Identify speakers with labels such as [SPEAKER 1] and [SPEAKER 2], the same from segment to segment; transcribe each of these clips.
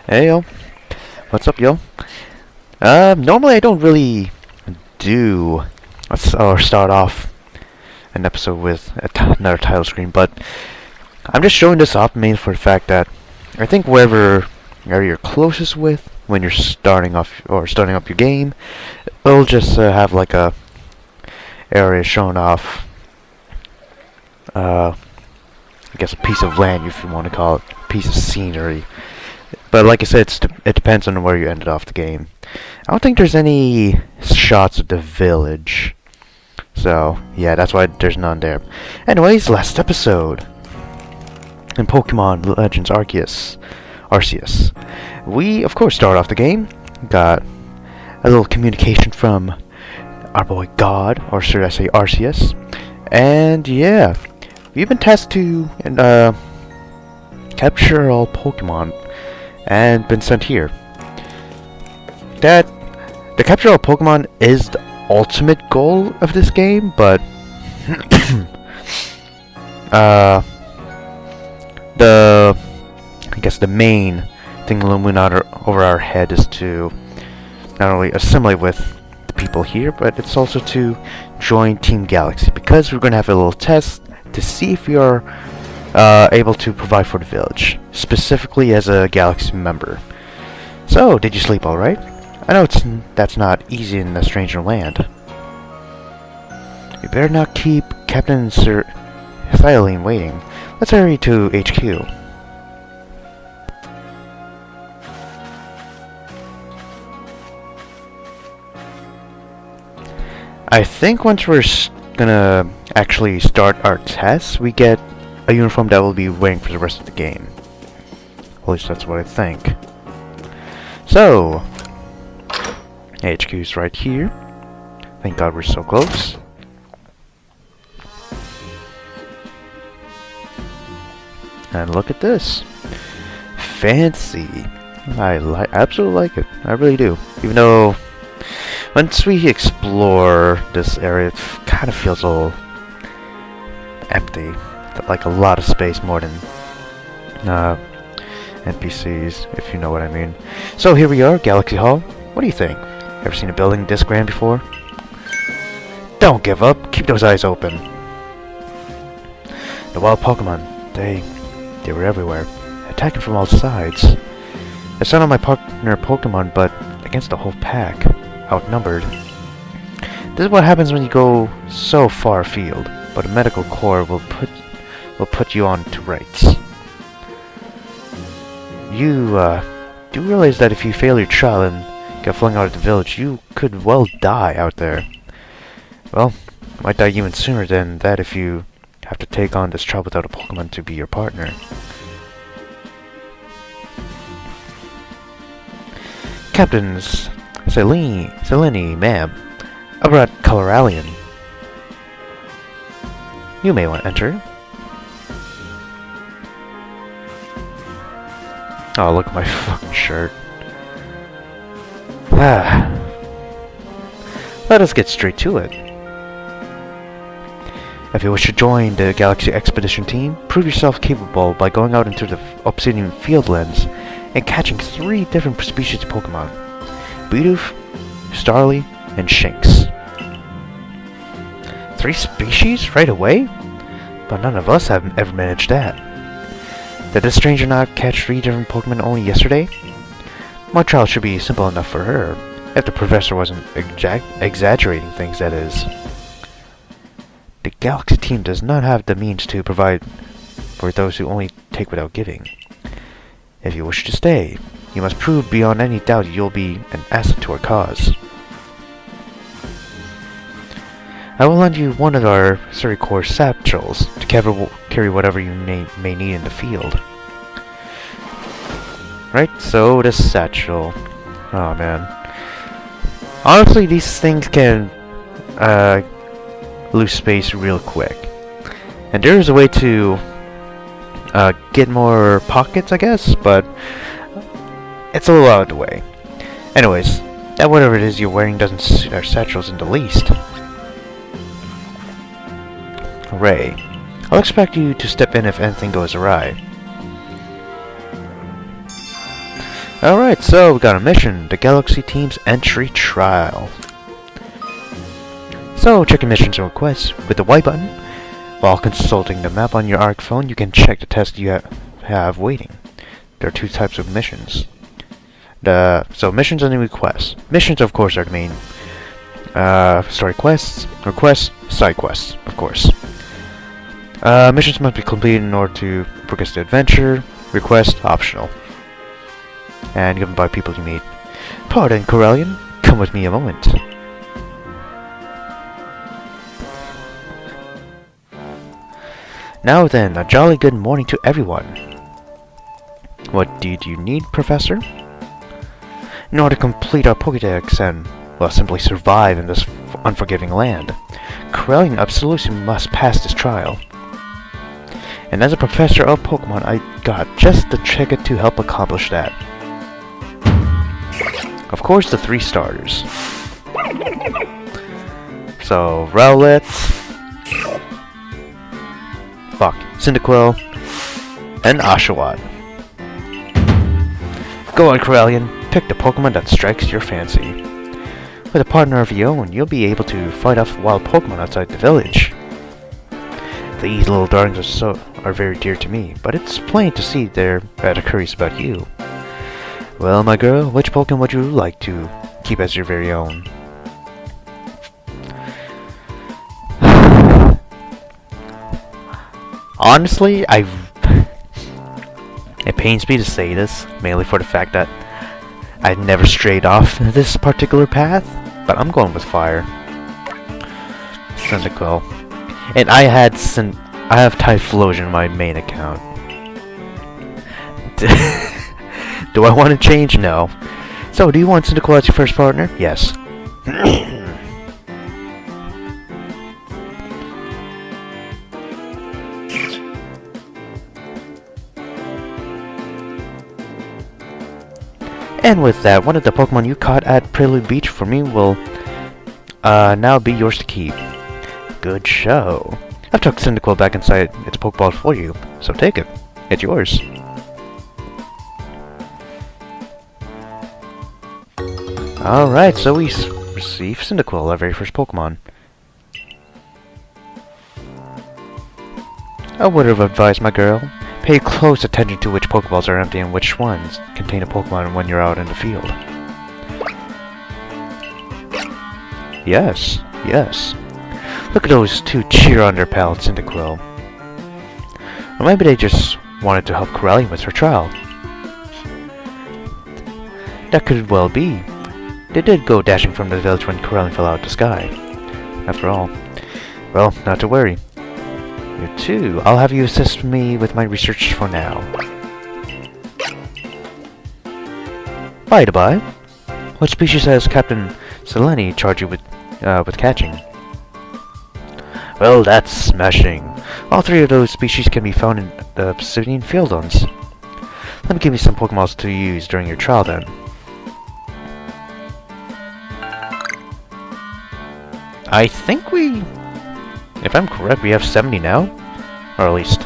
[SPEAKER 1] Hey yo, what's up yo? Normally I don't really do or start off an episode with another title screen, but I'm just showing this off mainly for the fact that I think wherever you're closest with when you're starting up your game, it'll just have like a area showing off, I guess a piece of land if you want to call it, a piece of scenery. But like I said, it depends on where you ended off the game. I don't think there's any shots of the village. So, yeah, that's why there's none there. Anyways, last episode. In Pokemon Legends Arceus. We, of course, start off the game. Got a little communication from our boy God, or should I say Arceus. And, yeah, we've been tasked to capture all Pokemon and been sent here. The capture all Pokemon is the ultimate goal of this game, but I guess the main thing looming over our head is to not only assimilate with the people here, but it's also to join Team Galaxy, because we're going to have a little test to see if we are able to provide for the village, specifically as a Galaxy member. So, did you sleep alright? I know that's not easy in a stranger land. You better not keep Captain Sir Thylene waiting. Let's hurry to HQ. I think once we're gonna actually start our tests, we get a uniform that will be waiting for the rest of the game. At least that's what I think. So, HQ's right here. Thank God we're so close. And look at this. Fancy. I absolutely like it. I really do. Even though once we explore this area, it kind of feels a little empty. Like a lot of space more than NPCs, if you know what I mean. So here we are, Galaxy Hall. What do you think? Ever seen a building this grand before? Don't give up. Keep those eyes open. The wild Pokemon, they were everywhere, attacking from all sides. It's not on my partner Pokemon, but against the whole pack, outnumbered. This is what happens when you go so far afield, but a medical corps will put you on to rights. You do realize that if you fail your trial and get flung out of the village, you could well die out there. Well, you might die even sooner than that if you have to take on this trial without a Pokemon to be your partner. Captains Selene, ma'am, over at Koralian. You may want to enter. Oh, look at my fucking shirt. Let us get straight to it. If you wish to join the Galaxy Expedition team, prove yourself capable by going out into the Obsidian Fieldlands and catching 3 different species of Pokemon: Bidoof, Starly, and Shinx. 3 species right away? But none of us have ever managed that. Did this stranger not catch 3 different Pokemon only yesterday? My trial should be simple enough for her, if the professor wasn't exaggerating things, that is. The Galaxy team does not have the means to provide for those who only take without giving. If you wish to stay, you must prove beyond any doubt you'll be an asset to our cause. I will lend you one of our Suricore satchels to carry whatever you may need in the field. Right, so the satchel. Oh man. Honestly, these things can lose space real quick. And there is a way to get more pockets, I guess, but it's a little out of the way. Anyways, that whatever it is you're wearing doesn't suit our satchels in the least. Hooray. I'll expect you to step in if anything goes awry. Alright, so we got a mission, the Galaxy Team's entry trial. So, checking missions and requests with the Y button. While consulting the map on your ARC phone, you can check the test you have waiting. There are two types of missions. So missions and requests. Missions, of course, are the main story quests. Requests, side quests, of course. Missions must be completed in order to progress the adventure. Requests, optional. And given by people you meet. Pardon, Koralian. Come with me a moment. Now then, a jolly good morning to everyone. What did you need, Professor? In order to complete our Pokédex and, well, simply survive in this unforgiving land, Koralian absolutely must pass this trial. And as a professor of Pokemon, I got just the ticket to help accomplish that. Of course, the 3 starters. So, Rowlet, Cyndaquil, and Oshawott. Go on, Koralian. Pick the Pokemon that strikes your fancy. With a partner of your own, you'll be able to fight off wild Pokemon outside the village. These little darlings are very dear to me, but it's plain to see they're rather curious about you. Well, my girl, which Pokemon would you like to keep as your very own? Honestly, it pains me to say this, mainly for the fact that I never strayed off this particular path, but I'm going with fire. Cyndaquil. And I have Typhlosion in my main account. Do I want to change? No. So, do you want Cyndaquil as your first partner? Yes. And with that, one of the Pokemon you caught at Prelude Beach for me will now be yours to keep. Good show. I've tucked Cyndaquil back inside its Pokeball for you, so take it. It's yours. Alright, so we receive Cyndaquil, our very first Pokemon. I would have advised my girl. Pay close attention to which Pokeballs are empty and which ones contain a Pokemon when you're out in the field. Yes, yes. Look at those two cheer on their pal Cyndaquil. Or maybe they just wanted to help Koralian with her trial. That could well be. They did go dashing from the village when Koralian fell out of the sky. After all. Well, not to worry. You too. I'll have you assist me with my research for now. By the by, what species has Captain Selene charged you with catching? Well, that's smashing. All 3 of those species can be found in the Obsidian Fieldlands. Let me give you some Pokeballs to use during your trial then. I think if I'm correct, we have 70 now? Or at least,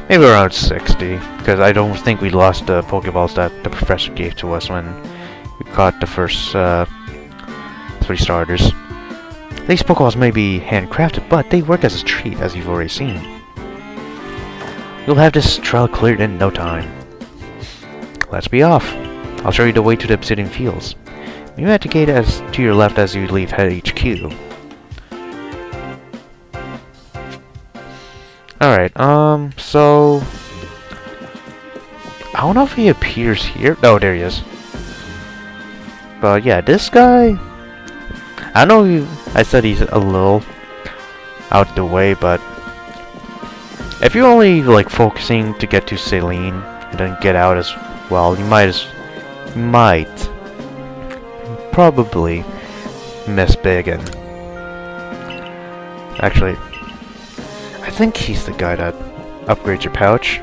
[SPEAKER 1] maybe around 60, because I don't think we lost the Pokeballs that the professor gave to us when we caught the first 3 starters. These Pokeballs may be handcrafted, but they work as a treat, as you've already seen. You'll have this trial cleared in no time. Let's be off. I'll show you the way to the Obsidian Fields. You at the gate to your left as you leave Head HQ. Alright, so I don't know if he appears here. Oh, there he is. But yeah, this guy, I know I said he's a little out the way, but if you're only like focusing to get to Selene and then get out as well, you might probably miss big. And actually, I think he's the guy that upgrades your pouch.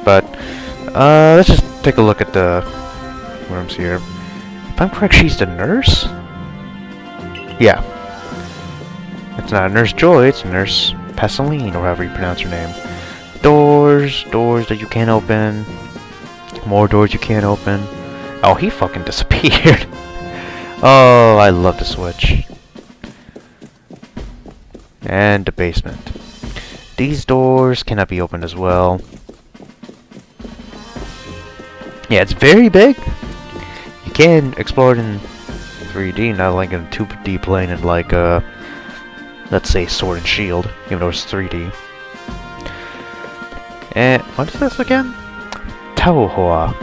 [SPEAKER 1] But let's just take a look at the rooms here. If I'm correct, she's the nurse? Yeah. It's not Nurse Joy, it's Nurse Pasaline, or however you pronounce her name. Doors that you can't open. more doors you can't open. Oh, he fucking disappeared. Oh, I love the switch. And the basement. These doors cannot be opened as well. Yeah, it's very big. You can explore it in 3D, not like in a 2D plane and like let's say Sword and Shield, even though it's 3D. And what is this again? Tauhoa.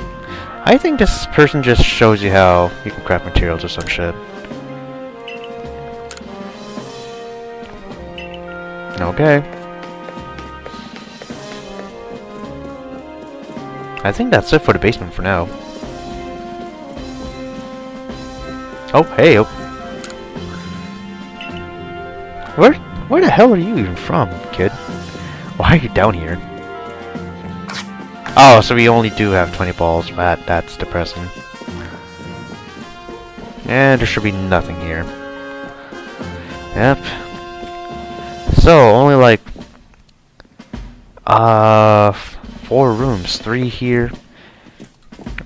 [SPEAKER 1] I think this person just shows you how you can craft materials or some shit. Okay. I think that's it for the basement for now. Oh, hey, oh. Where the hell are you even from, kid? Why are you down here? Oh, so we only do have 20 balls. That's depressing. And there should be nothing here. Yep. So, only like 4 rooms, 3 here,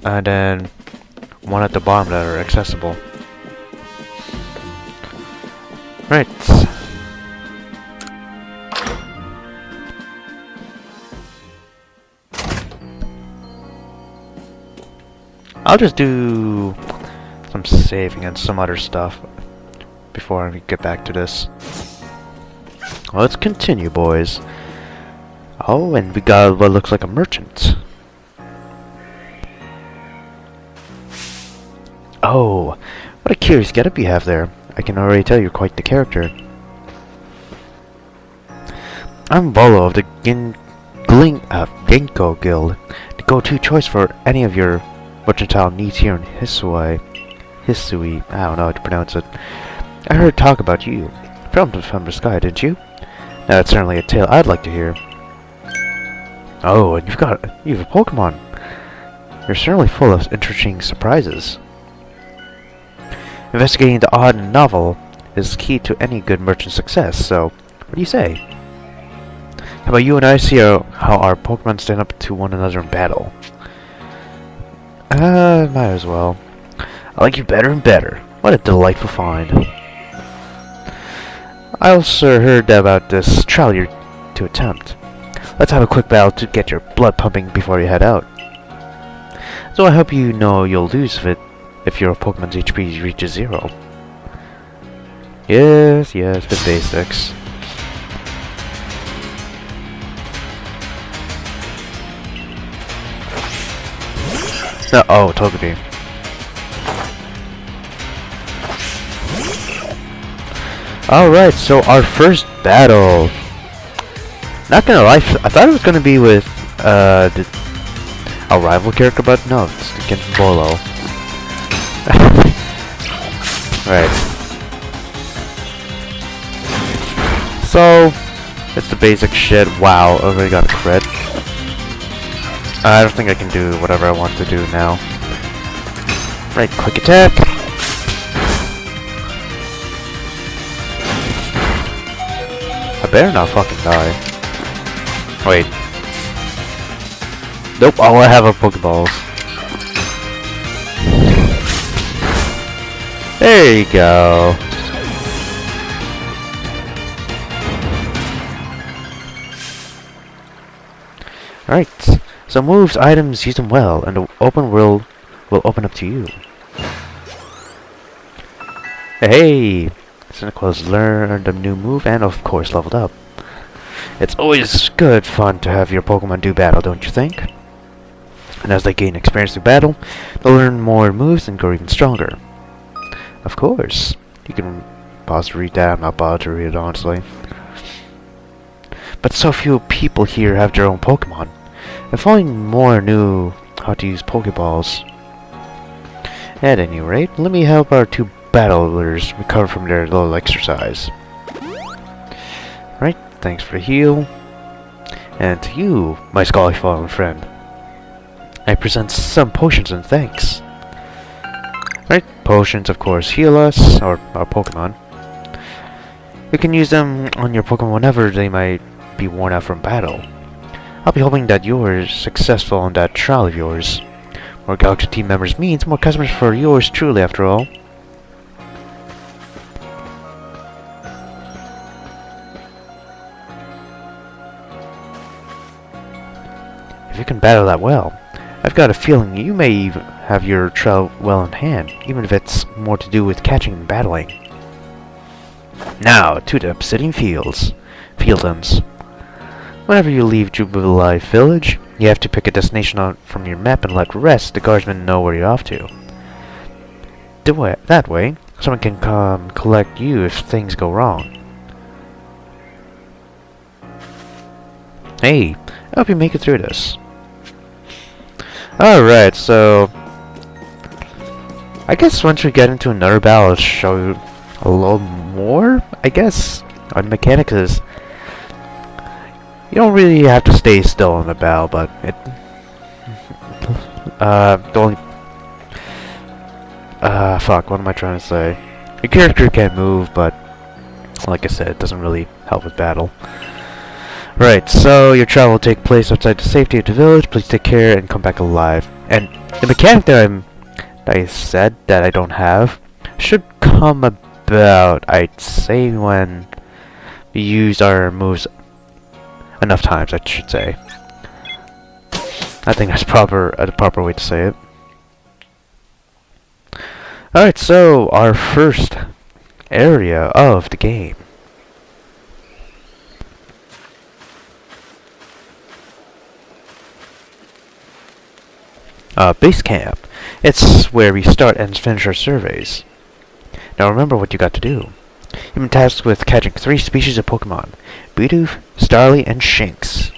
[SPEAKER 1] and then 1 at the bottom that are accessible. Right. I'll just do some saving and some other stuff before I get back to this. Let's continue, boys. Oh, and we got what looks like a merchant. Oh, what a curious getup you have there. I can already tell you're quite the character. I'm Volo of the Ginkgo Guild, the go-to choice for any of your mercantile needs here in Hisui, I don't know how to pronounce it. I heard talk about you from the sky, didn't you? Now that's certainly a tale I'd like to hear. Oh, and you have a Pokemon. You're certainly full of interesting surprises. Investigating the odd and novel is key to any good merchant success, so what do you say? How about you and I see how our Pokemon stand up to one another in battle? Might as well. I like you better and better. What a delightful find. I also heard about this trial you're to attempt. Let's have a quick battle to get your blood pumping before you head out. So I hope you know you'll lose if your Pokemon's HP reaches 0. Yes, the basics. No, oh, Togepi. Alright, so our first battle. Not gonna lie, I thought it was gonna be with a rival character, but no, it's against Bolo. Right. So, it's the basic shit. Wow, I already got a crit. I don't think I can do whatever I want to do now. Right, quick attack. I better not fucking die. Wait. Nope, all I have are Pokeballs. There you go. Alright. So moves, items, use them well, and the open world will open up to you. Hey! Cynical's learned a new move and of course leveled up. It's always good fun to have your Pokemon do battle, don't you think? And as they gain experience through battle, they'll learn more moves and grow even stronger. Of course. You can pause to read that, I'm not bothered to read it honestly. But so few people here have their own Pokemon. If only more knew how to use Pokeballs. At any rate, let me help our 2 battlers recover from their little exercise. Right, thanks for the heal. And to you, my scholarly fallen friend, I present some potions and thanks. Right, potions of course heal us, or our Pokemon. You can use them on your Pokemon whenever they might be worn out from battle. I'll be hoping that you're successful in that trial of yours. More Galaxy team members means more customers for yours truly, after all. If you can battle that well, I've got a feeling you may even have your trail well in hand, even if it's more to do with catching and battling. Now, to the Obsidian Fieldlands. Whenever you leave Jubilee Village, you have to pick a destination out from your map and let the guardsmen know where you're off to. That way, someone can come collect you if things go wrong. Hey, I hope you make it through this. Alright, so I guess once we get into another battle, I'll show you a little more, I guess, on mechanics. Is you don't really have to stay still in the battle, but it fuck, what am I trying to say? Your character can move, but like I said, it doesn't really help with battle. Right, so your travel will take place outside the safety of the village. Please take care and come back alive. And the mechanic that I said that I don't have should come about, I'd say, when we use our moves enough times, I should say. I think that's the proper way to say it. Alright, so our first area of the game. Base camp. It's where we start and finish our surveys. Now remember what you got to do. You've been tasked with catching 3 species of Pokémon: Bidoof, Starly, and Shinx.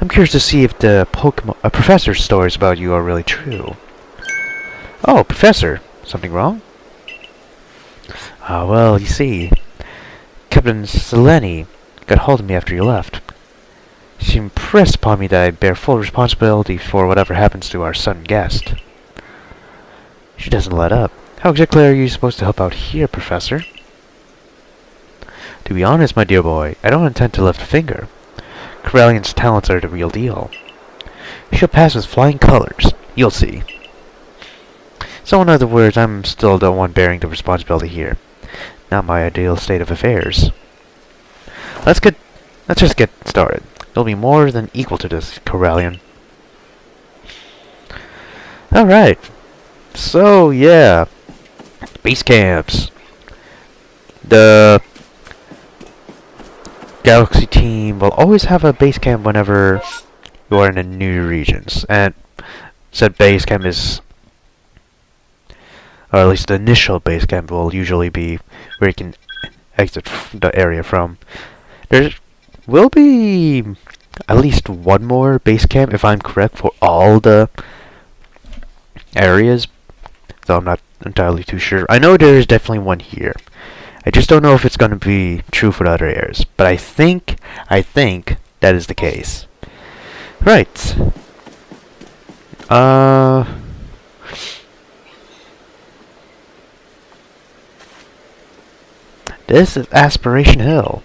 [SPEAKER 1] I'm curious to see if the professor's stories about you are really true. Oh, Professor. Something wrong? Well, you see, Captain Selene got hold of me after you left. She impressed upon me that I bear full responsibility for whatever happens to our sudden guest. She doesn't let up. How exactly are you supposed to help out here, Professor? To be honest, my dear boy, I don't intend to lift a finger. Corellian's talents are the real deal. She'll pass with flying colors. You'll see. So in other words, I'm still the one bearing the responsibility here. Not my ideal state of affairs. Let's just get started. You'll be more than equal to this, Corellian. Alright. So, yeah. Base camps. The Galaxy team will always have a base camp whenever you are in the new regions. And said base camp is, or at least the initial base camp will usually be where you can exit the area from. There will be at least one more base camp, if I'm correct, for all the areas, though I'm not entirely too sure. I know there is definitely one here. I just don't know if it's going to be true for the other areas, but I think that is the case. Right. This is Aspiration Hill.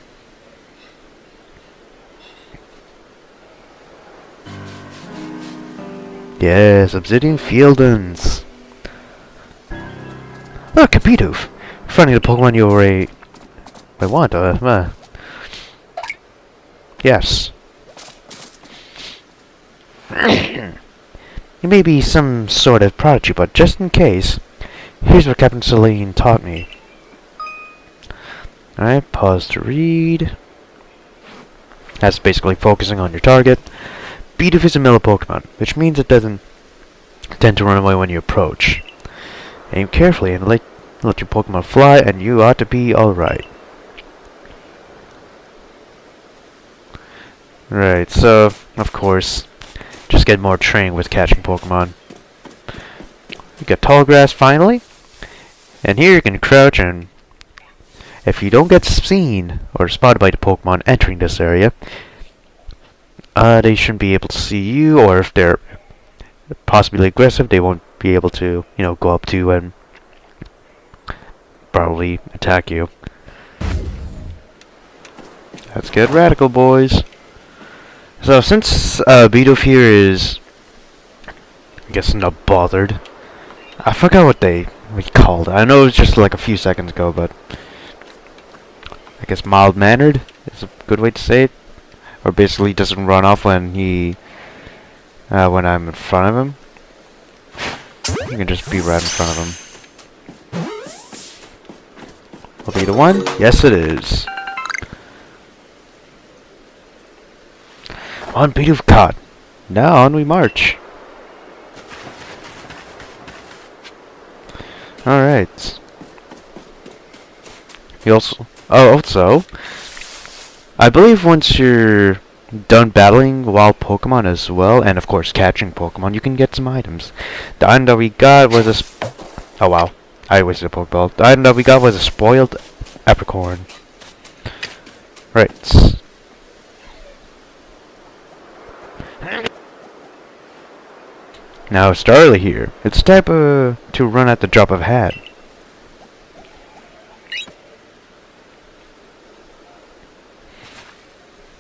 [SPEAKER 1] Yes, Obsidian Fieldlands. Oh, Bidoof. Finding the Pokemon you already want, yes. You may be some sort of prodigy, but just in case, here's what Captain Selene taught me. Alright, pause to read. That's basically focusing on your target. Bidoof is a melee Pokemon, which means it doesn't tend to run away when you approach. Aim carefully and let your Pokemon fly, and you ought to be alright. Right, so, of course, just get more training with catching Pokemon. You got Tall Grass finally, and here you can crouch, and if you don't get seen or spotted by the Pokemon entering this area, they shouldn't be able to see you, or if they're possibly aggressive, they won't be able to, go up to you and probably attack you. Let's get radical, boys. So since Bidoof here is I guess not bothered. I forgot what you called it. I know it was just like a few seconds ago, but I guess mild-mannered is a good way to say it. Or basically doesn't run off when when I'm in front of him. You can just be right in front of him. Will be the one? Yes, it is. On beat of caught. Now on we march. Alright. You also... also... I believe once you're done battling wild Pokemon as well, and of course catching Pokemon, you can get some items. The item that we got was a... oh wow. I wasted a Pokeball. The item that we got was a spoiled apricorn. Right. Now Starly here. It's type to run at the drop of a hat.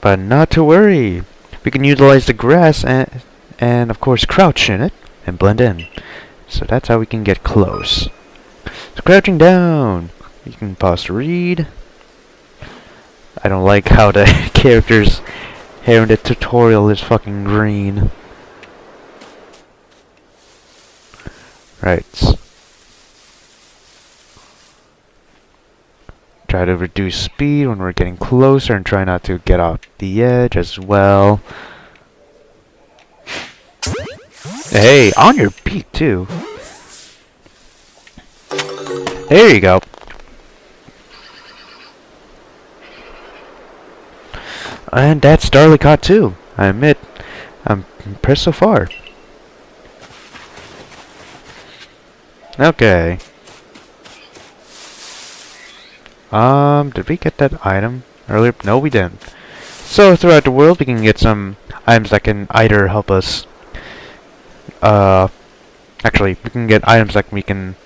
[SPEAKER 1] But not to worry. We can utilize the grass and of course crouch in it and blend in. So that's how we can get close. So crouching down. You can pause to read. I don't like how the character's hair in the tutorial is fucking green. Right. Try to reduce speed when we're getting closer and try not to get off the edge as well. Hey, on your beat too. There you go. And that's Starly caught too. I admit, I'm impressed so far. Okay. Did we get that item earlier? No, we didn't. So throughout the world, we can get some items that can either help us. Actually, we can get items that we can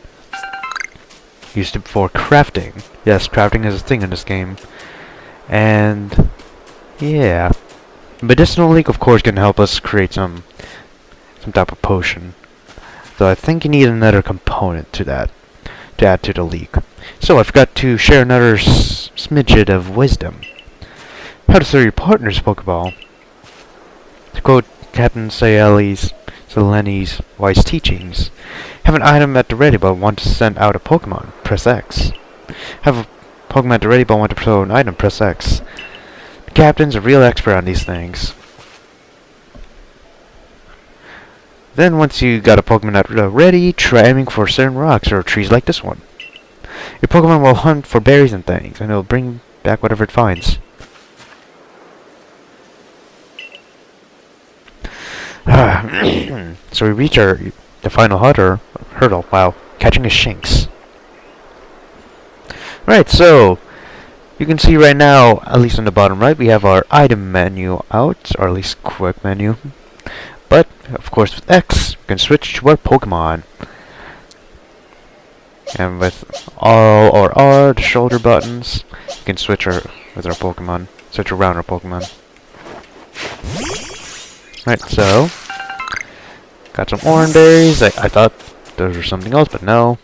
[SPEAKER 1] use for crafting. Yes, crafting is a thing in this game. And yeah, medicinal leak, of course, can help us create some type of potion. So I think you need another component to that to add to the leak. So I've got to share another smidget of wisdom. How to throw your partner's Pokeball. To quote Captain Seleni's wise teachings, have an item at the ready but want to send out a Pokemon, press X. Have a Pokemon at the ready but want to throw an item, press X. The Captain's a real expert on these things. Then once you got a Pokemon at the ready, try aiming for certain rocks or trees like this one. Your Pokemon will hunt for berries and things, and it'll bring back whatever it finds. So we reach the final hurdle. Wow, catching a Shinx. Right, so you can see right now, at least on the bottom right, we have our item menu out, or at least quick menu. But of course, with X, we can switch to our Pokemon. And with L or R, the shoulder buttons, you can switch with our Pokemon. Switch around our Pokemon. Right, so got some orange berries. I thought those were something else, but no.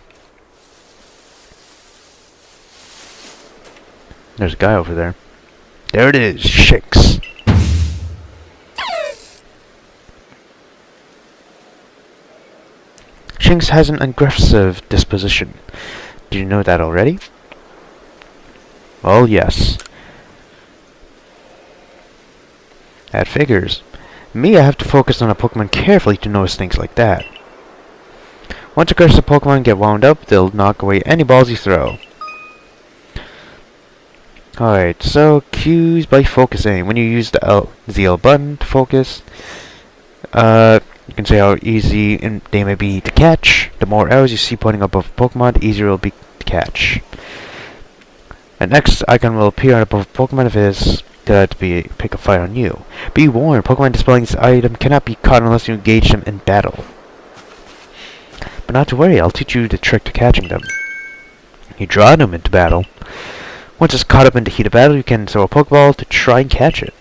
[SPEAKER 1] There's a guy over there. There it is, Shinx. Shinx has an aggressive disposition. Did you know that already? Well, yes. That figures. Me, I have to focus on a Pokemon carefully to notice things like that. Once aggressive Pokemon get wound up, they'll knock away any balls you throw. Alright, so cues by focusing. When you use the L button to focus, you can see how easy they may be to catch. The more arrows you see pointing above Pokemon, the easier it will be to catch. An X icon will appear above Pokemon if it is to pick a fight on you. Be warned, Pokemon displaying this item cannot be caught unless you engage them in battle. But not to worry, I'll teach you the trick to catching them. You draw them into battle. Once it's caught up in the heat of battle, you can throw a Pokeball to try and catch it.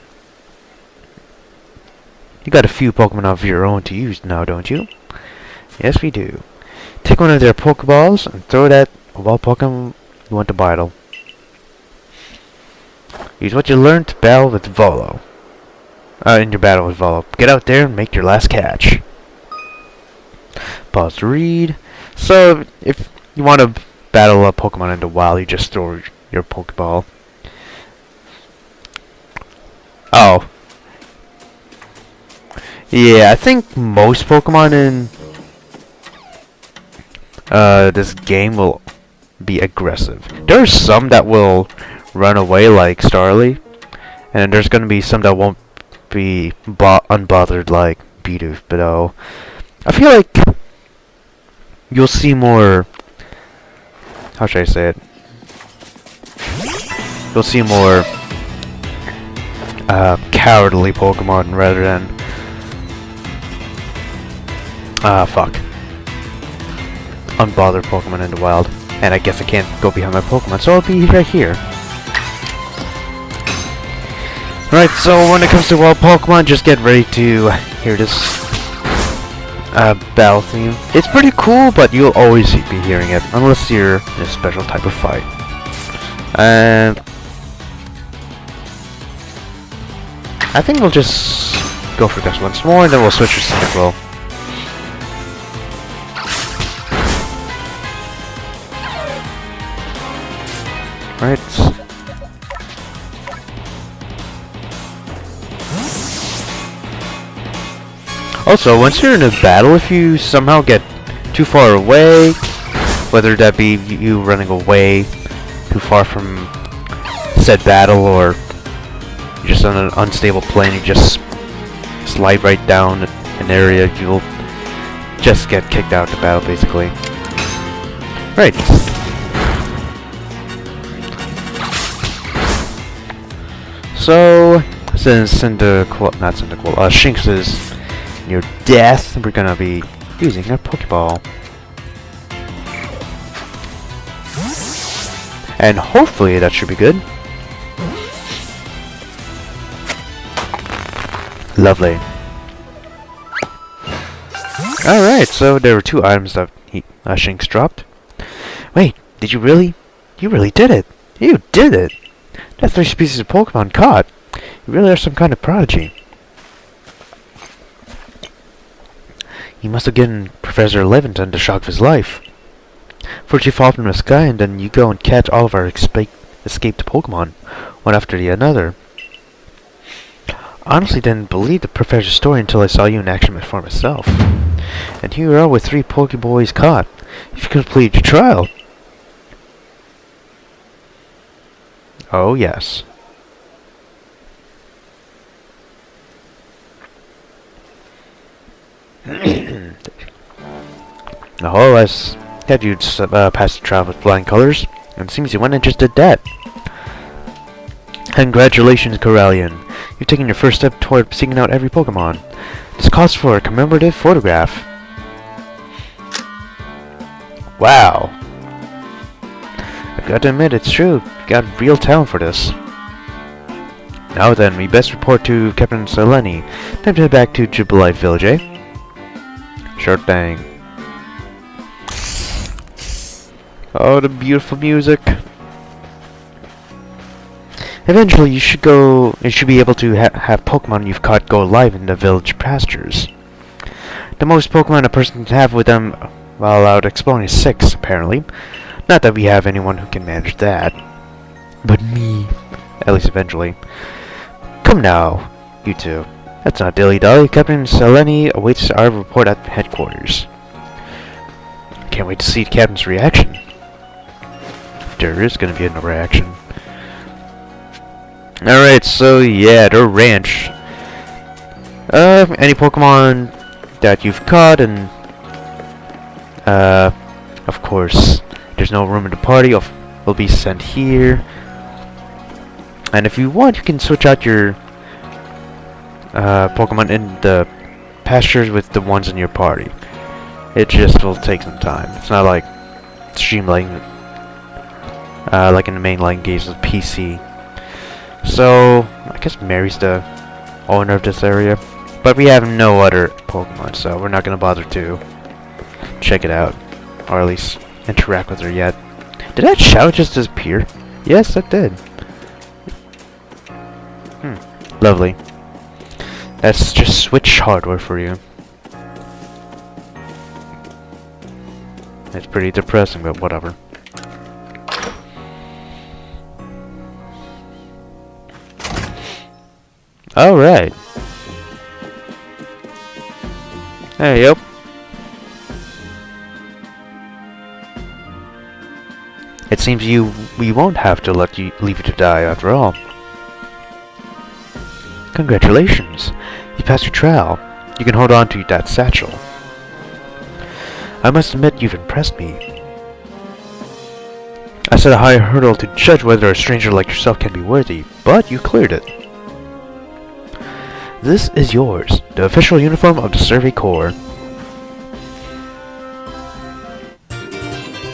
[SPEAKER 1] You got a few Pokemon of your own to use now, don't you? Yes, we do. Take one of their Pokeballs and throw it at a wild Pokemon you want to battle. Use what you learned to battle with Volo. In your battle with Volo. Get out there and make your last catch. Pause to read. So, if you want to battle a Pokemon in the wild, you just throw your Pokeball. Oh. Yeah, I think most Pokemon in this game will be aggressive. There are some that will run away like Starly, and there's gonna be some that won't be unbothered like Bidoof, but I feel like you'll see more, how should I say it? You'll see more cowardly Pokemon rather than unbothered Pokemon in the wild. And I guess I can't go behind my Pokemon, so I'll be right here. Alright, so when it comes to wild Pokemon, just get ready to hear this battle theme. It's pretty cool, but you'll always be hearing it, unless you're in a special type of fight. And I think we'll just go for this once more, and then we'll switch to Cyndaquil. Right. Also, once you're in a battle, if you somehow get too far away, whether that be you running away too far from said battle, or you're just on an unstable plane, you just slide right down an area, you'll just get kicked out of the battle, basically. Right. So, since Shinx is near death, we're gonna be using a Pokeball. And hopefully that should be good. Lovely. Alright, so there were 2 items that Shinx dropped. Wait, did you really? You really did it! You did it! That's 3 species of Pokemon caught. You really are some kind of prodigy. You must have given Professor Levinton the shock of his life. First you fall from the sky, and then you go and catch all of our escaped Pokemon, one after the other. I honestly didn't believe the Professor's story until I saw you in action for myself. And here you are with 3 Pokeboys caught. You've completed your trial. Oh, yes. Oh, let's have you pass the trial with flying colors, and it seems you went and just did that. Congratulations, Corallian. You've taken your first step toward seeking out every Pokemon. This calls for a commemorative photograph. Wow. I've got to admit, it's true. You've got real talent for this. Now then, we best report to Captain Selene. Time to head back to Jubilite Village, eh? Sure thing. Oh, the beautiful music. Eventually, you should be able to have Pokemon you've caught go live in the village pastures. The most Pokemon a person can have with them while out exploring is 6, apparently. Not that we have anyone who can manage that. But me. At least eventually. Come now, you two. That's not dilly-dally. Captain Selene awaits our report at headquarters. Can't wait to see the Captain's reaction. If there is going to be a reaction. Alright, so yeah, the ranch. Any Pokemon that you've caught, and of course, there's no room in the party, will be sent here. And if you want, you can switch out your Pokemon in the pastures with the ones in your party. It just will take some time. It's not like streamlining, like in the mainline games with PC. So, I guess Mary's the owner of this area. But we have no other Pokemon, so we're not going to bother to check it out. Or at least interact with her yet. Did that shout just disappear? Yes, it did. Lovely. That's just Switch hardware for you. It's pretty depressing, but whatever. Alright. Hey, yep. It seems we won't have to leave you to die after all. Congratulations. You passed your trial. You can hold on to that satchel. I must admit you've impressed me. I set a high hurdle to judge whether a stranger like yourself can be worthy, but you cleared it. This is yours, the official uniform of the Survey Corps.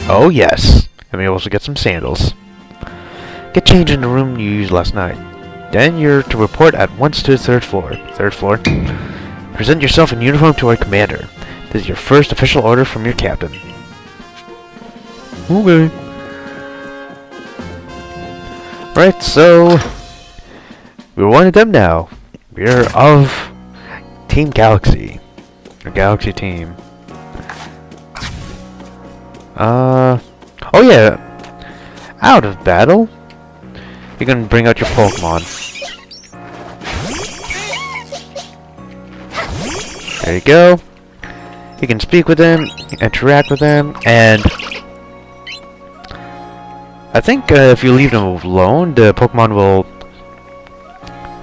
[SPEAKER 1] Oh yes, and we also get some sandals. Get changed in the room you used last night. Then you're to report at once to the third floor. Present yourself in uniform to our commander. This is your first official order from your captain. Okay. Right, so we're one of them now. We're of Team Galaxy. Or Galaxy Team. Oh yeah. Out of battle, you can bring out your Pokémon. There you go. You can speak with them, interact with them, and I think if you leave them alone, the Pokemon will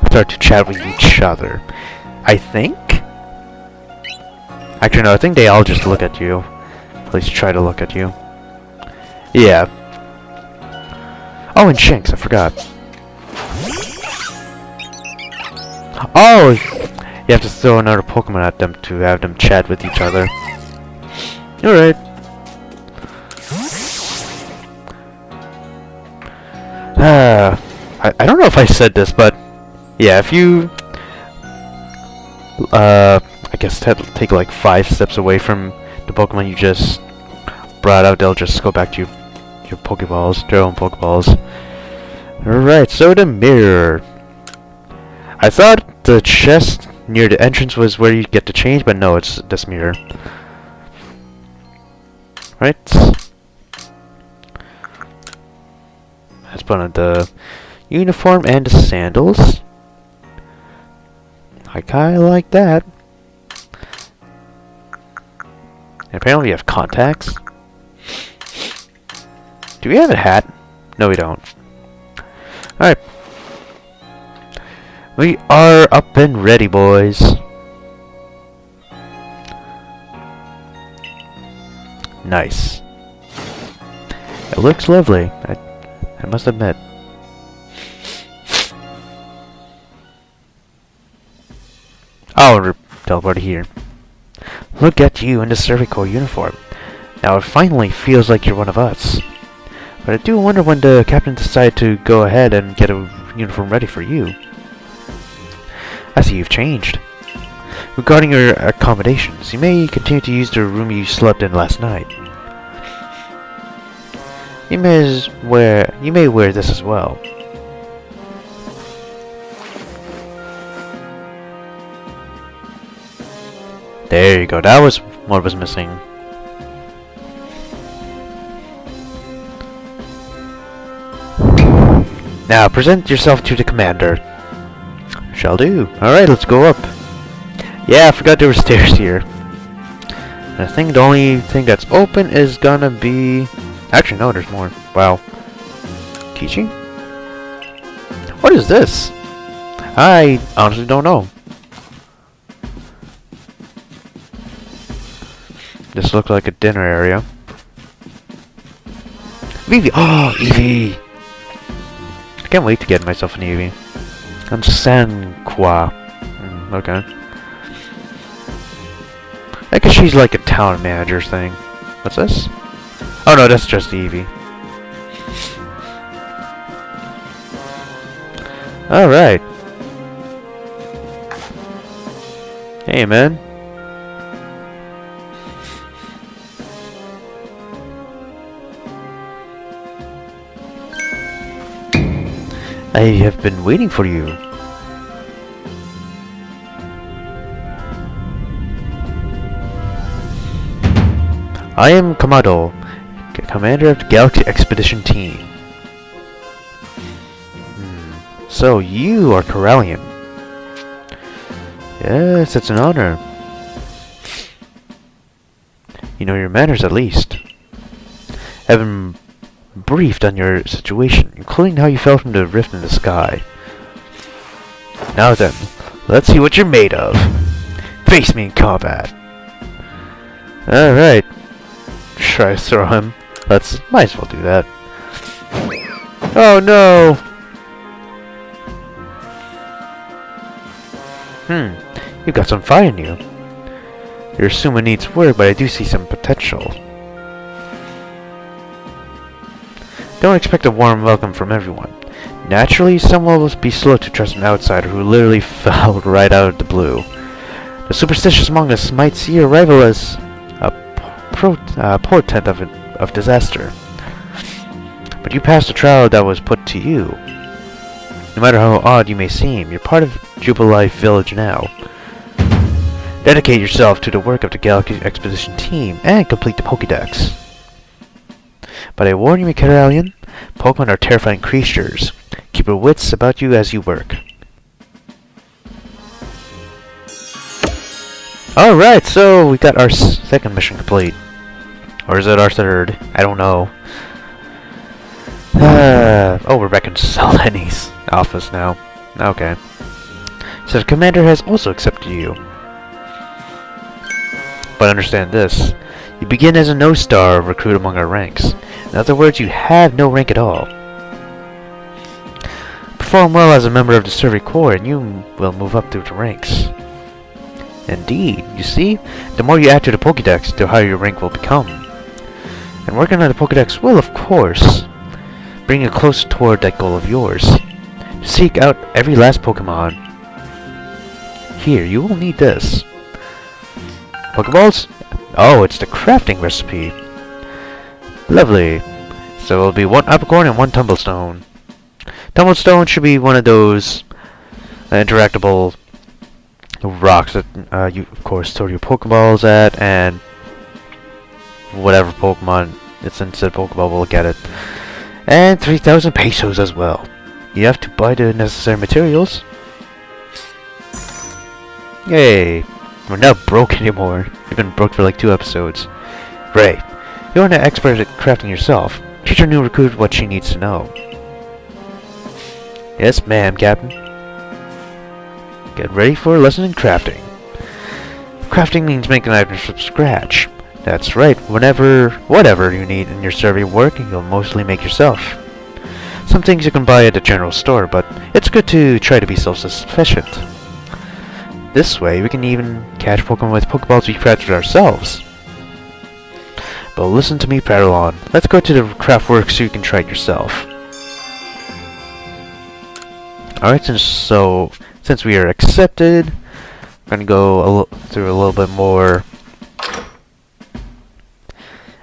[SPEAKER 1] start to chat with each other. I think? Actually, no, I think they all just look at you. At least try to look at you. Yeah. Oh, and Shanks, I forgot. Oh! You have to throw another Pokemon at them to have them chat with each other. Alright. I don't know if I said this, but yeah, if you I guess take like 5 steps away from the Pokemon you just brought out, they'll just go back to your Pokeballs, their own Pokeballs. Alright, so the mirror. I thought the chest near the entrance was where you get to change, but no, it's this mirror. Right. Let's put on the uniform and the sandals. I kinda like that. And apparently we have contacts. Do we have a hat? No, we don't. Alright. We are up and ready, boys. Nice. It looks lovely, I must admit. Oh, we're teleported here. Look at you in the Survey Corps uniform. Now it finally feels like you're one of us. But I do wonder when the captain decided to go ahead and get a uniform ready for you. I see you've changed. Regarding your accommodations, you may continue to use the room you slept in last night. You may wear this as well. There you go, that was what was missing. Now present yourself to the commander. Shall do. Alright, let's go up. Yeah, I forgot there were stairs here. And I think the only thing that's open is gonna be... Actually, no, there's more. Wow. Teaching? What is this? I honestly don't know. This looks like a dinner area. Eevee! Oh, Eevee! I can't wait to get myself an Eevee. And Sanqua. Okay. I guess she's like a town manager thing. What's this? Oh no, that's just Eevee. Alright. Hey man. I have been waiting for you. I am Kamado, commander of the Galaxy Expedition Team. So you are Koralian. Yes, it's an honor. You know your manners at least. I've been briefed on your situation, including how you fell from the rift in the sky. Now then, let's see what you're made of. Face me in combat. Alright. Try to throw him. Might as well do that. Oh no! You've got some fire in you. Your Suma needs work, but I do see some potential. Don't expect a warm welcome from everyone. Naturally, some will be slow to trust an outsider who literally fell right out of the blue. The superstitious among us might see your arrival as a portent of disaster. But you passed the trial that was put to you. No matter how odd you may seem, you're part of Jubilife Village now. Dedicate yourself to the work of the Galaxy Expedition Team and complete the Pokédex. But I warn you, Koralian, Pokemon are terrifying creatures. Keep your wits about you as you work. Alright, so we got our second mission complete. Or is it our third? I don't know. Oh, we're back in Seleni's office now. Okay. So the commander has also accepted you. But understand this. You begin as a no-star recruit among our ranks. In other words, you have no rank at all. Perform well as a member of the Survey Corps and you will move up through the ranks. Indeed, you see, the more you add to the Pokédex, the higher your rank will become. And working on the Pokédex will, of course, bring you closer toward that goal of yours. To seek out every last Pokemon. Here, you will need this. Pokeballs? Oh, it's the crafting recipe. Lovely. So it'll be 1 Apricorn and 1 Tumblestone. Tumblestone should be one of those interactable rocks that you, of course, throw your Pokeballs at, and whatever Pokemon it's in said Pokeball will get it. And 3,000 pesos as well. You have to buy the necessary materials. Yay. We're not broke anymore. We've been broke for like 2 episodes. Ray, you're an expert at crafting yourself. Teach your new recruit what she needs to know. Yes, ma'am, Captain. Get ready for a lesson in crafting. Crafting means making items from scratch. That's right, whatever you need in your survey work, you'll mostly make yourself. Some things you can buy at the general store, but it's good to try to be self-sufficient. This way, we can even catch Pokemon with Pokeballs we crafted ourselves. But listen to me, Paralon. Let's go to the craft work so you can try it yourself. Alright, since we are accepted, I'm gonna go through a little bit more,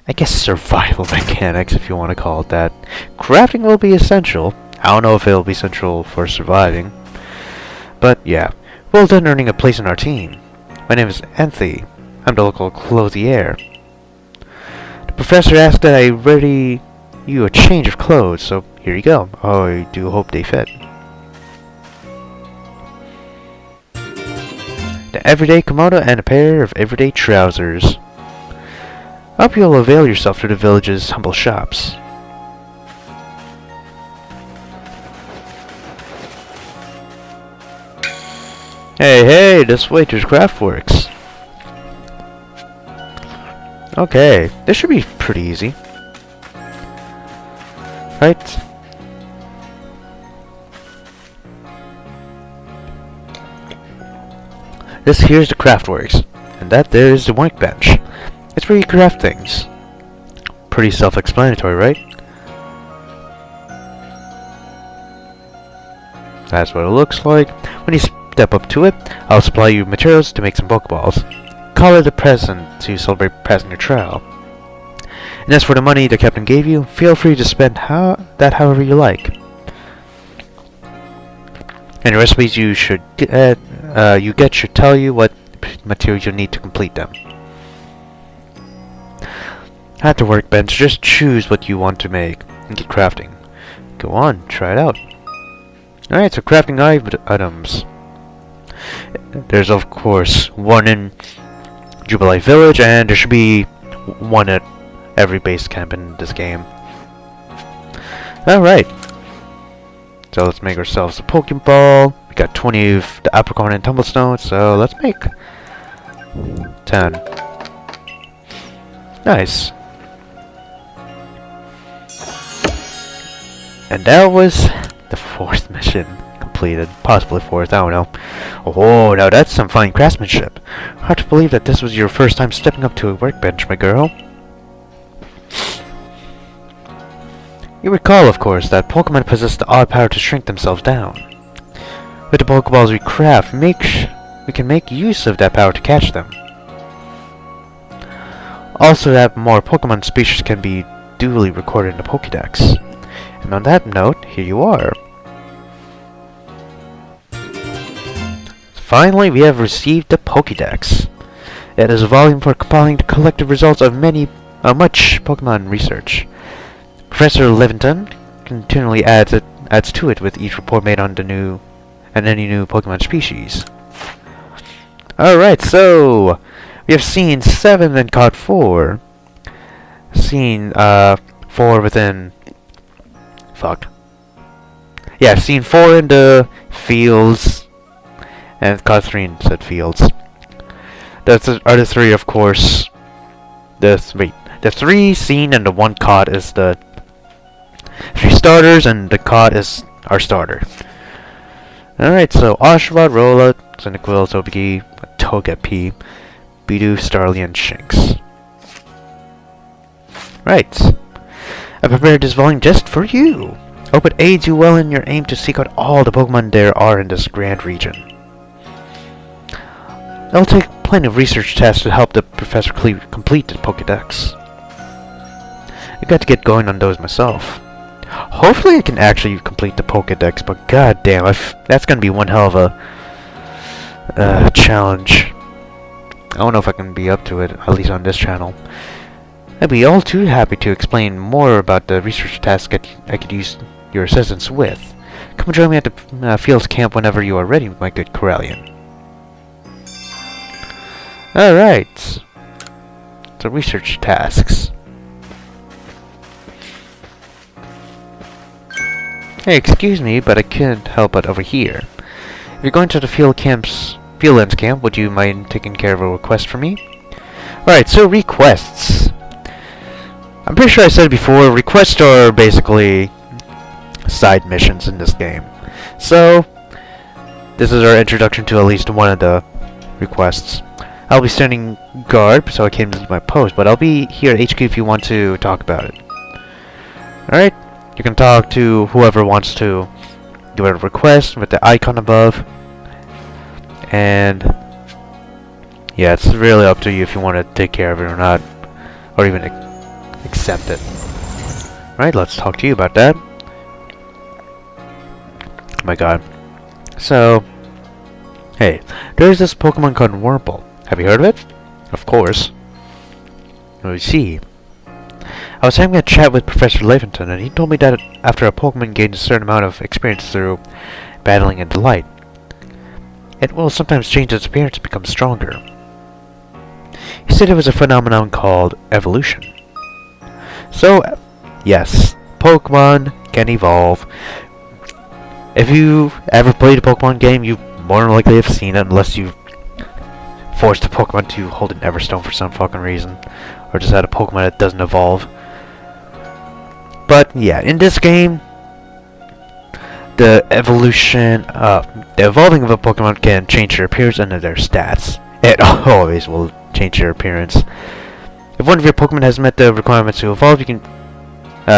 [SPEAKER 1] I guess, survival mechanics, if you want to call it that. Crafting will be essential. I don't know if it'll be essential for surviving. But yeah. Well done earning a place on our team. My name is Anthony. I'm the local clothier. The professor asked that I ready you a change of clothes, so here you go. Oh, I do hope they fit. The everyday kimono and a pair of everyday trousers. I hope you'll avail yourself to the village's humble shops. Hey, this way to Craftworks. Okay, this should be pretty easy. Right? This here's the Craftworks, and that there is the workbench. It's where you craft things. Pretty self-explanatory, right? That's what it looks like. When you step up to it, I'll supply you materials to make some Pokeballs. Call it a present to celebrate passing your trial. And as for the money the captain gave you, feel free to spend that however you like. And the recipes you get should tell you what materials you need to complete them. At the workbench, just choose what you want to make and get crafting. Go on, try it out. Alright, so crafting items. There's of course one in Jubilee Village, and there should be one at every base camp in this game. Alright. So let's make ourselves a Pokeball. We got 20 of the Apricorn and Tumblestone, so let's make 10. Nice. And that was the 4th mission completed. Possibly 4th, I don't know. Oh, now that's some fine craftsmanship. Hard to believe that this was your first time stepping up to a workbench, my girl. You recall, of course, that Pokemon possess the odd power to shrink themselves down. With the Pokeballs we craft, we can make use of that power to catch them. Also, that more Pokemon species can be duly recorded in the Pokédex. And on that note, here you are. Finally, we have received the Pokédex. It is a volume for compiling the collective results of much Pokemon research. Professor Livingston continually adds to it with each report made on any new Pokemon species. Alright, so we have seen 7 and caught 4. Seen 4 within Yeah, I've seen 4 in the fields and caught 3 in said fields. The other 3, of course. The 3 seen and the 1 caught is the 3 starters, and the caught is our starter. Alright, so Oshawott, Rolla, Cyndaquil, Togepi, Togepi, Bidoof, Starly, and Shinx. Right. I prepared this volume just for you. Hope it aids you well in your aim to seek out all the Pokemon there are in this grand region. It'll take plenty of research tasks to help the professor complete the Pokédex. I got to get going on those myself. Hopefully I can actually complete the Pokédex, but goddamn, that's gonna be one hell of a challenge. I don't know if I can be up to it, at least on this channel. I'd be all too happy to explain more about the research tasks I could use your assistance with. Come join me at the Fields Camp whenever you are ready, my good Corallian. Alright. So research tasks. Hey, excuse me, but I can't help but overhear. If you're going to the Fieldlands Camp, would you mind taking care of a request for me? Right, so requests. I'm pretty sure I said it before, requests are basically side missions in this game. So, this is our introduction to at least one of the requests. I'll be standing guard, so I can't leave my post, but I'll be here at HQ if you want to talk about it. Alright, you can talk to whoever wants to do a request with the icon above. And yeah, it's really up to you if you want to take care of it or not, or even accept it. Right, let's talk to you about that. Oh my god. So, hey, there's this Pokemon called Wurmple. Have you heard of it? Of course. Let me see. I was having a chat with Professor Livingston, and he told me that after a Pokemon gains a certain amount of experience through battling in the light, it will sometimes change its appearance and become stronger. He said it was a phenomenon called evolution. So, yes, Pokemon can evolve. If you ever played a Pokemon game, you more than likely have seen it, unless you forced a Pokemon to hold an Everstone for some fucking reason, or just had a Pokemon that doesn't evolve. But yeah, in this game, the evolving of a Pokemon can change their appearance and their stats. It always will change their appearance. If one of your Pokemon has met the requirements to evolve, you can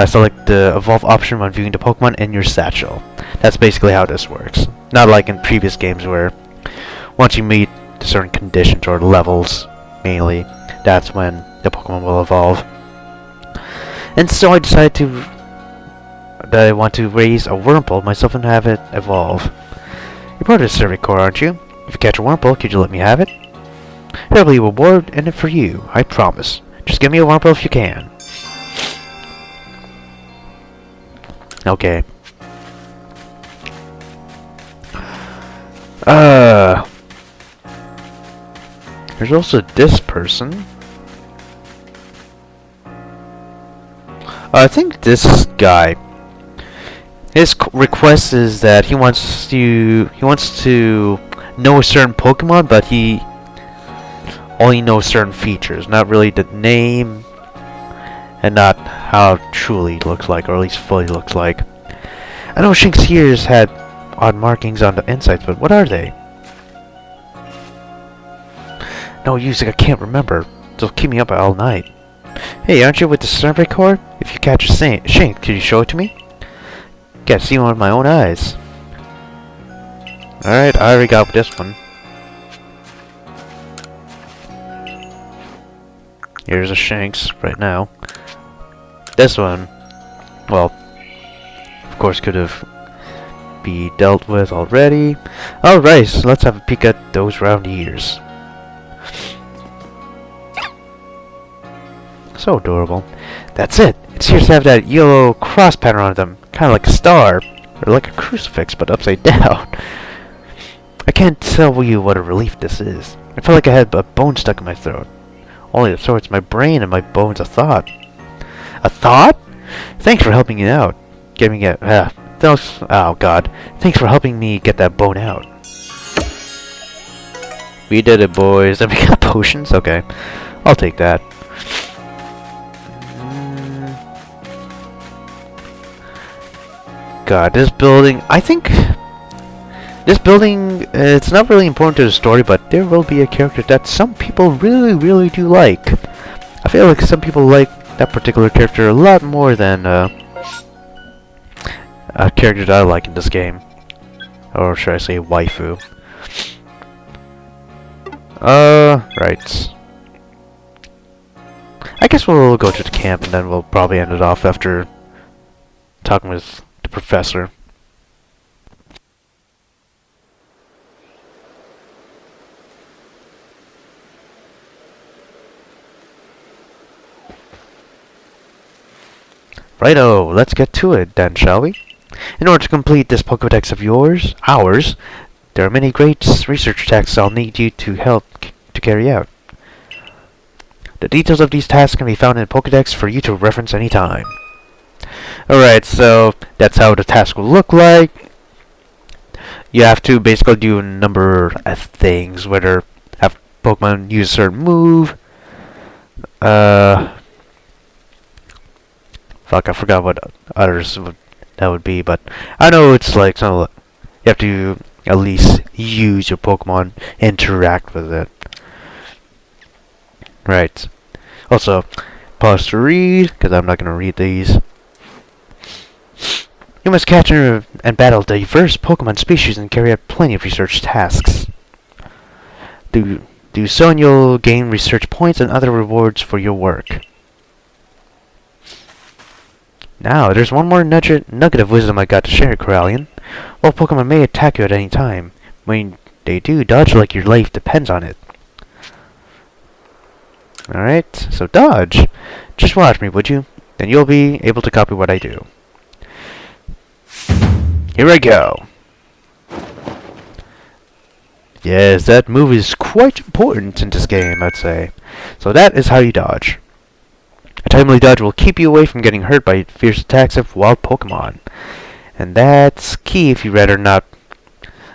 [SPEAKER 1] select the evolve option when viewing the Pokemon in your satchel. That's basically how this works. Not like in previous games where once you meet certain conditions or levels, mainly, that's when the Pokemon will evolve. And so I decided that I want to raise a Wurmple myself and have it evolve. You're part of the survey corps, aren't you? If you catch a Wurmple, could you let me have it? There'll be a reward in it for you, I promise. Just give me a Wurmple if you can. Okay. There's also this person. I think this guy. His request is that he wants to know a certain Pokemon, but he only knows certain features, not really the name, and not how it truly looks like, or at least fully looks like. I know Shink's ears had odd markings on the insides, but what are they? No use, I can't remember. They'll keep me up all night. Hey, aren't you with the survey corps? If you catch a Shink, could you show it to me? Can't see one with my own eyes. Alright, I already got this one. Here's a Shanks right now. This one, well, of course could have be dealt with already. Alright, so let's have a peek at those round ears. So adorable. That's it. It's ears have that yellow cross pattern on them, kind of like a star, or like a crucifix, but upside down. I can't tell you what a relief this is. I felt like I had a bone stuck in my throat. Only the sorts my brain and my bones a thought. A thought? Thanks for helping me out. Getting it. Oh God. Thanks for helping me get that bone out. We did it, boys. And we got potions? Okay. I'll take that. God, this building... I think... This building, it's not really important to the story, but there will be a character that some people really, really do like. I feel like some people like that particular character a lot more than a character that I like in this game. Or should I say waifu. Right. I guess we'll go to the camp and then we'll probably end it off after talking with the professor. Righto, let's get to it then, shall we? In order to complete this Pokédex of ours, there are many great research tasks I'll need you to help to carry out. The details of these tasks can be found in Pokédex for you to reference anytime. Alright, so that's how the task will look like. You have to basically do a number of things, whether have Pokemon use a certain move, fuck, I forgot what others that would be, but I know it's like some. You have to at least use your Pokemon, interact with it. Right. Also, pause to read, because I'm not going to read these. You must catch and battle diverse Pokemon species and carry out plenty of research tasks. Do so and you'll gain research points and other rewards for your work. Now, there's one more nugget of wisdom I got to share, Koralian. All Pokemon may attack you at any time. When they do, dodge like your life depends on it. Alright, so dodge. Just watch me, would you? Then you'll be able to copy what I do. Here I go. Yes, that move is quite important in this game, I'd say. So that is how you dodge. A timely dodge will keep you away from getting hurt by fierce attacks of wild Pokemon. And that's key if you'd rather not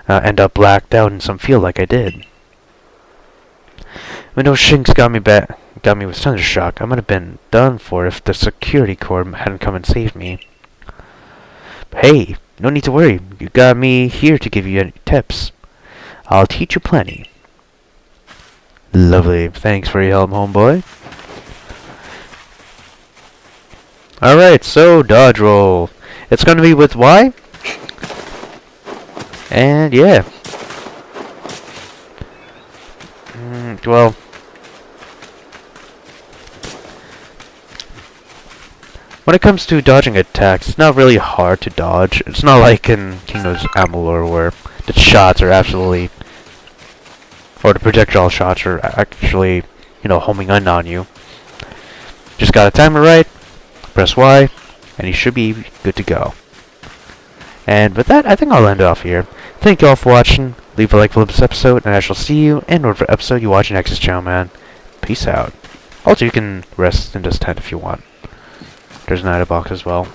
[SPEAKER 1] end up blacked out in some field like I did. When those Shinks got me with Thundershock, I might have been done for if the security corps hadn't come and saved me. But hey, no need to worry. You got me here to give you any tips. I'll teach you plenty. Lovely. Thanks for your help, homeboy. Alright, so dodge roll. It's gonna be with Y. And yeah. Well. When it comes to dodging attacks, it's not really hard to dodge. It's not like in Kingdom's Amalur where the shots are absolutely, or the projectile shots are actually, homing in on you. Just gotta time it right, press Y, and you should be good to go. And with that, I think I'll end off here. Thank you all for watching. Leave a like for this episode, and I shall see you in whatever episode you watch next, channel, man. Peace out. Also, you can rest in this tent if you want. There's an item box as well.